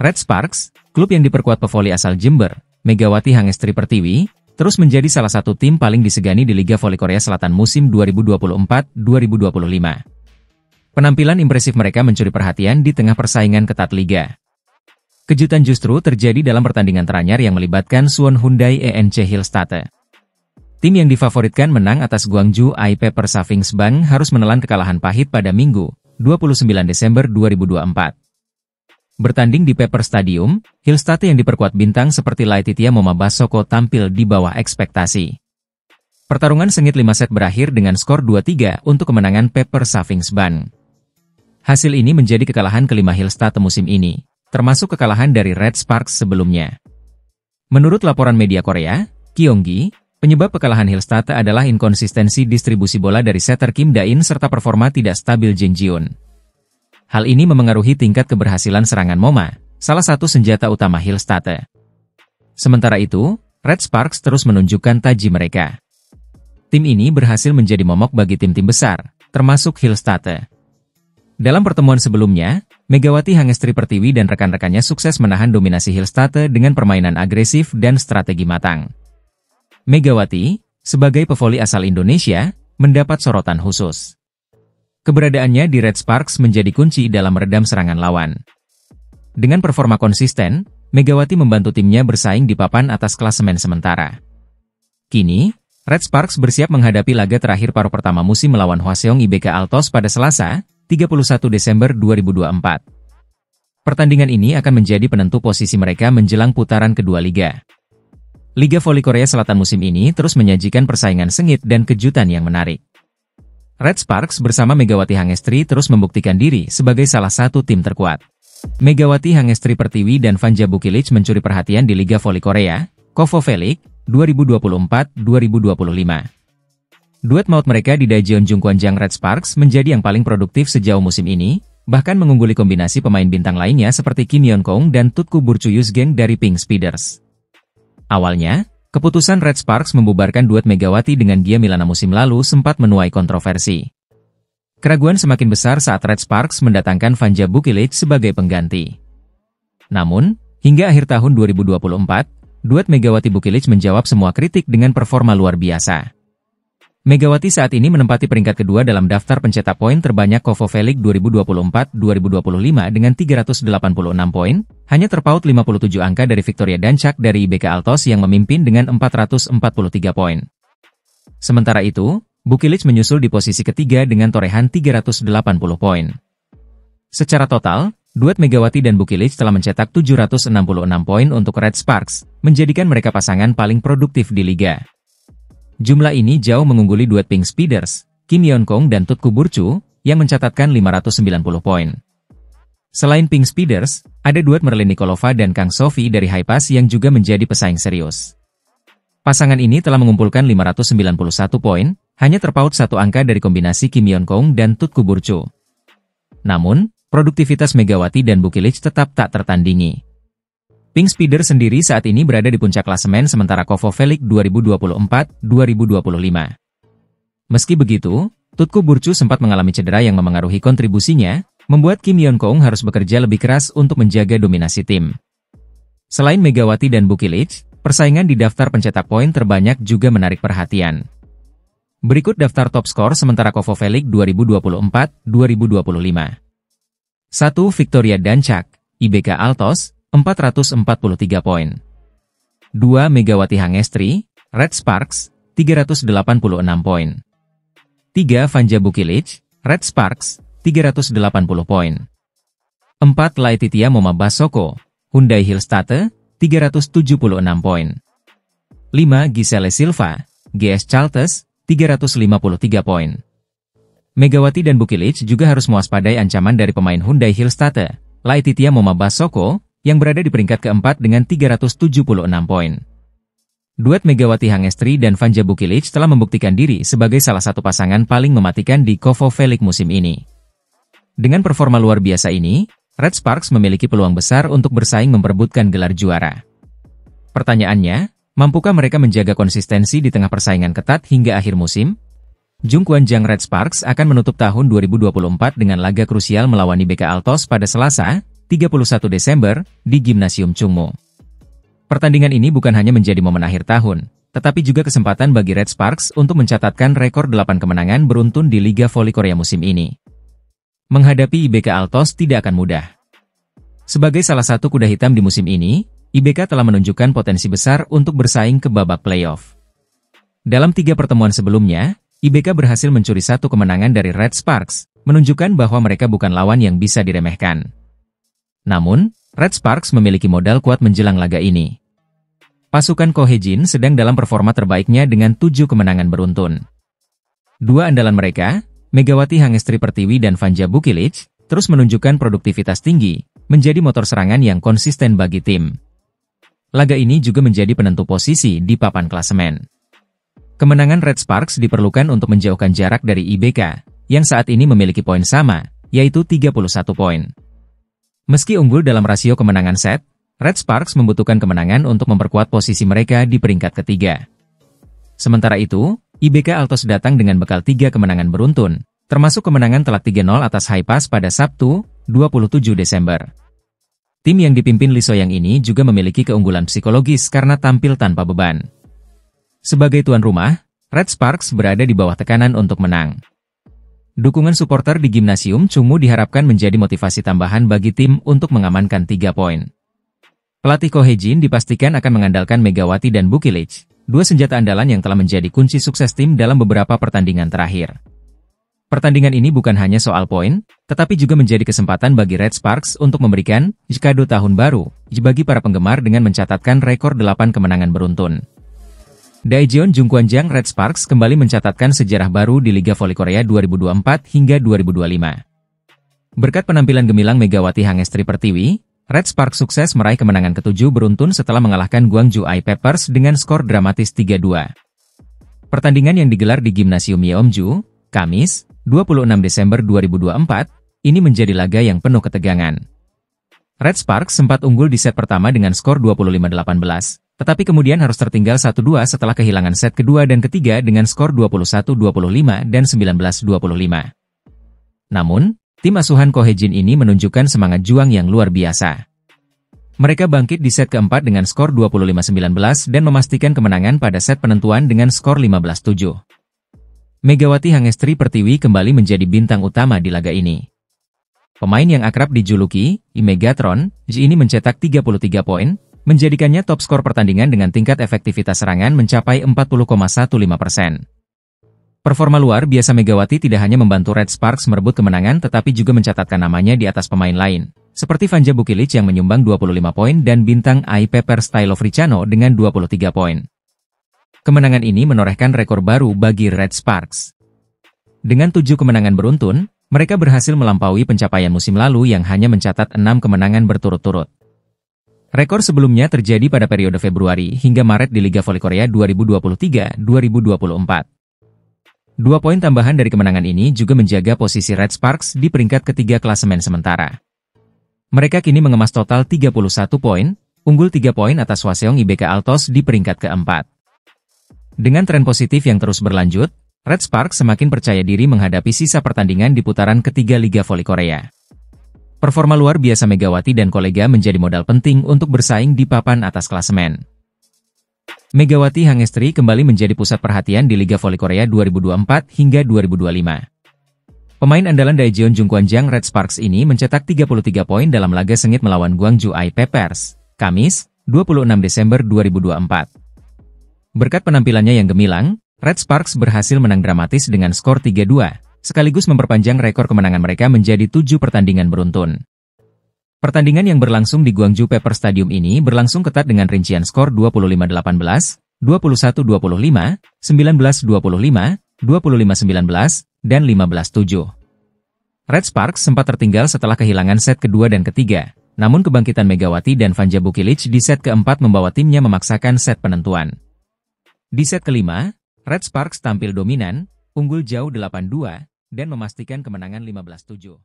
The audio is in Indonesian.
Red Sparks, klub yang diperkuat pevoli asal Jember, Megawati Hangestri Pertiwi, terus menjadi salah satu tim paling disegani di Liga Voli Korea Selatan musim 2024-2025. Penampilan impresif mereka mencuri perhatian di tengah persaingan ketat liga. Kejutan justru terjadi dalam pertandingan teranyar yang melibatkan Suwon Hyundai ENC Hillstatte. Tim yang difavoritkan menang atas Gwangju Pepper Savings Bank harus menelan kekalahan pahit pada Minggu, 29 Desember 2024. Bertanding di Pepper Stadium, Hillstatte yang diperkuat bintang seperti Laetitia Momabasoko tampil di bawah ekspektasi. Pertarungan sengit 5 set berakhir dengan skor 2-3 untuk kemenangan Pepper Savings Bank. Hasil ini menjadi kekalahan kelima Hillstatte musim ini, termasuk kekalahan dari Red Sparks sebelumnya. Menurut laporan media Korea, Kyonggi, penyebab kekalahan Hillstatte adalah inkonsistensi distribusi bola dari setter Kim Da-in serta performa tidak stabil Jin Jiun. Hal ini memengaruhi tingkat keberhasilan serangan Moma, salah satu senjata utama Hillstatte. Sementara itu, Red Sparks terus menunjukkan taji mereka. Tim ini berhasil menjadi momok bagi tim-tim besar, termasuk Hillstatte. Dalam pertemuan sebelumnya, Megawati Hangestri Pertiwi dan rekan-rekannya sukses menahan dominasi Hillstatte dengan permainan agresif dan strategi matang. Megawati, sebagai pevoli asal Indonesia, mendapat sorotan khusus. Keberadaannya di Red Sparks menjadi kunci dalam meredam serangan lawan. Dengan performa konsisten, Megawati membantu timnya bersaing di papan atas klasemen sementara. Kini, Red Sparks bersiap menghadapi laga terakhir paruh pertama musim melawan Hwaseong IBK Altos pada Selasa, 31 Desember 2024. Pertandingan ini akan menjadi penentu posisi mereka menjelang putaran kedua liga. Liga Voli Korea Selatan musim ini terus menyajikan persaingan sengit dan kejutan yang menarik. Red Sparks bersama Megawati Hangestri terus membuktikan diri sebagai salah satu tim terkuat. Megawati Hangestri Pertiwi dan Vanja Bukilic mencuri perhatian di Liga Voli Korea, KOFO V-League, 2024-2025. Duet maut mereka di Daejeon Jungkwanjang Red Sparks menjadi yang paling produktif sejauh musim ini, bahkan mengungguli kombinasi pemain bintang lainnya seperti Kim Yeon-kong dan Tutku Burcu Yusgeng dari Pink Speeders. Awalnya, keputusan Red Sparks membubarkan duet Megawati dengan Gia Milana musim lalu sempat menuai kontroversi. Keraguan semakin besar saat Red Sparks mendatangkan Vanja Bukilic sebagai pengganti. Namun, hingga akhir tahun 2024, duet Megawati Bukilic menjawab semua kritik dengan performa luar biasa. Megawati saat ini menempati peringkat kedua dalam daftar pencetak poin terbanyak KOFO V-League 2024-2025 dengan 386 poin, hanya terpaut 57 angka dari Victoria Dancak dari IBK Altos yang memimpin dengan 443 poin. Sementara itu, Bukilic menyusul di posisi ketiga dengan torehan 380 poin. Secara total, duet Megawati dan Bukilic telah mencetak 766 poin untuk Red Sparks, menjadikan mereka pasangan paling produktif di liga. Jumlah ini jauh mengungguli duet Pink Speeders, Kim Yeon-kong dan Tutku Burcu, yang mencatatkan 590 poin. Selain Pink Speeders, ada duet Merlin Nikolova dan Kang Sophie dari Hypas yang juga menjadi pesaing serius. Pasangan ini telah mengumpulkan 591 poin, hanya terpaut satu angka dari kombinasi Kim Yeon-kong dan Tutku Burcu. Namun, produktivitas Megawati dan Bukilic tetap tak tertandingi. Pink Speeders sendiri saat ini berada di puncak klasemen sementara KOFO V-League 2024-2025. Meski begitu, Tutku Burcu sempat mengalami cedera yang memengaruhi kontribusinya, membuat Kim Yeon-kong harus bekerja lebih keras untuk menjaga dominasi tim. Selain Megawati dan Bukilic, persaingan di daftar pencetak poin terbanyak juga menarik perhatian. Berikut daftar top skor sementara KOFO V-League 2024-2025. 1. Victoria Dancak, IBK Altos, 443 poin. 2. Megawati Hangestri, Red Sparks, 386 poin. 3. Vanja Bukilic, Red Sparks, 380 poin. 4. Laetitia Momabasoko, Hyundai Hillstatte, 376 poin. 5. Giselle Silva, GS Chaltes, 353 poin. Megawati dan Bukilic juga harus mewaspadai ancaman dari pemain Hyundai Hillstatte, Laetitia Momabasoko, yang berada di peringkat keempat dengan 376 poin. Duet Megawati Hangestri dan Vanja Bukilic telah membuktikan diri sebagai salah satu pasangan paling mematikan di KOFO V-League musim ini. Dengan performa luar biasa ini, Red Sparks memiliki peluang besar untuk bersaing memperebutkan gelar juara. Pertanyaannya, mampukah mereka menjaga konsistensi di tengah persaingan ketat hingga akhir musim? Jungkwanjang Red Sparks akan menutup tahun 2024 dengan laga krusial melawan IBK Altos pada Selasa, 31 Desember, di Gimnasium Chungmu. Pertandingan ini bukan hanya menjadi momen akhir tahun, tetapi juga kesempatan bagi Red Sparks untuk mencatatkan rekor 8 kemenangan beruntun di Liga Voli Korea musim ini. Menghadapi IBK Altos tidak akan mudah. Sebagai salah satu kuda hitam di musim ini, IBK telah menunjukkan potensi besar untuk bersaing ke babak playoff. Dalam 3 pertemuan sebelumnya, IBK berhasil mencuri 1 kemenangan dari Red Sparks, menunjukkan bahwa mereka bukan lawan yang bisa diremehkan. Namun, Red Sparks memiliki modal kuat menjelang laga ini. Pasukan Ko Hye-jin sedang dalam performa terbaiknya dengan 7 kemenangan beruntun. 2 andalan mereka, Megawati Hangestri Pertiwi dan Vanja Bukilic, terus menunjukkan produktivitas tinggi, menjadi motor serangan yang konsisten bagi tim. Laga ini juga menjadi penentu posisi di papan klasemen. Kemenangan Red Sparks diperlukan untuk menjauhkan jarak dari IBK, yang saat ini memiliki poin sama, yaitu 31 poin. Meski unggul dalam rasio kemenangan set, Red Sparks membutuhkan kemenangan untuk memperkuat posisi mereka di peringkat ketiga. Sementara itu, IBK Altos datang dengan bekal 3 kemenangan beruntun, termasuk kemenangan telak 3-0 atas Haipas pada Sabtu, 27 Desember. Tim yang dipimpin Lee So-young ini juga memiliki keunggulan psikologis karena tampil tanpa beban. Sebagai tuan rumah, Red Sparks berada di bawah tekanan untuk menang. Dukungan supporter di Gimnasium Chungmu diharapkan menjadi motivasi tambahan bagi tim untuk mengamankan 3 poin. Pelatih Ko Hye-jin dipastikan akan mengandalkan Megawati dan Bukilic, 2 senjata andalan yang telah menjadi kunci sukses tim dalam beberapa pertandingan terakhir. Pertandingan ini bukan hanya soal poin, tetapi juga menjadi kesempatan bagi Red Sparks untuk memberikan kado tahun baru bagi para penggemar dengan mencatatkan rekor 8 kemenangan beruntun. Daejeon Jungkwanjang Red Sparks kembali mencatatkan sejarah baru di Liga Voli Korea 2024 hingga 2025. Berkat penampilan gemilang Megawati Hangestri Pertiwi, Red Sparks sukses meraih kemenangan ke-7 beruntun setelah mengalahkan Gwangju I-Peppers dengan skor dramatis 3-2. Pertandingan yang digelar di Gimnasium Yeomju, Kamis, 26 Desember 2024, ini menjadi laga yang penuh ketegangan. Red Sparks sempat unggul di set pertama dengan skor 25-18. Tetapi kemudian harus tertinggal 1-2 setelah kehilangan set kedua dan ketiga dengan skor 21-25 dan 19-25. Namun, tim asuhan Ko Hye-jin ini menunjukkan semangat juang yang luar biasa. Mereka bangkit di set keempat dengan skor 25-19 dan memastikan kemenangan pada set penentuan dengan skor 15-7. Megawati Hangestri Pertiwi kembali menjadi bintang utama di laga ini. Pemain yang akrab dijuluki Megatron, ini mencetak 33 poin, menjadikannya top skor pertandingan dengan tingkat efektivitas serangan mencapai 40,15%. Performa luar biasa Megawati tidak hanya membantu Red Sparks merebut kemenangan tetapi juga mencatatkan namanya di atas pemain lain, seperti Vanja Bukilic yang menyumbang 25 poin dan bintang I-Peppers Tylo Fricano dengan 23 poin. Kemenangan ini menorehkan rekor baru bagi Red Sparks. Dengan 7 kemenangan beruntun, mereka berhasil melampaui pencapaian musim lalu yang hanya mencatat 6 kemenangan berturut-turut. Rekor sebelumnya terjadi pada periode Februari hingga Maret di Liga Voli Korea 2023-2024. 2 poin tambahan dari kemenangan ini juga menjaga posisi Red Sparks di peringkat ketiga klasemen sementara. Mereka kini mengemas total 31 poin, unggul 3 poin atas Hwaseong IBK Altos di peringkat keempat. Dengan tren positif yang terus berlanjut, Red Sparks semakin percaya diri menghadapi sisa pertandingan di putaran ketiga Liga Voli Korea. Performa luar biasa Megawati dan kolega menjadi modal penting untuk bersaing di papan atas klasemen. Megawati Hangestri kembali menjadi pusat perhatian di Liga Voli Korea 2024 hingga 2025. Pemain andalan Daejeon Jungkwanjang Red Sparks ini mencetak 33 poin dalam laga sengit melawan Gwangju I-Peppers, Kamis, 26 Desember 2024. Berkat penampilannya yang gemilang, Red Sparks berhasil menang dramatis dengan skor 3-2. Sekaligus memperpanjang rekor kemenangan mereka menjadi 7 pertandingan beruntun. Pertandingan yang berlangsung di Gwangju Pepper Stadium ini berlangsung ketat dengan rincian skor 25-18, 21-25, 19-25, 25-19, dan 15-7. Red Sparks sempat tertinggal setelah kehilangan set kedua dan ketiga, namun kebangkitan Megawati dan Vanja Bukilic di set keempat membawa timnya memaksakan set penentuan. Di set kelima, Red Sparks tampil dominan, unggul jauh 8-2, dan memastikan kemenangan 15-7.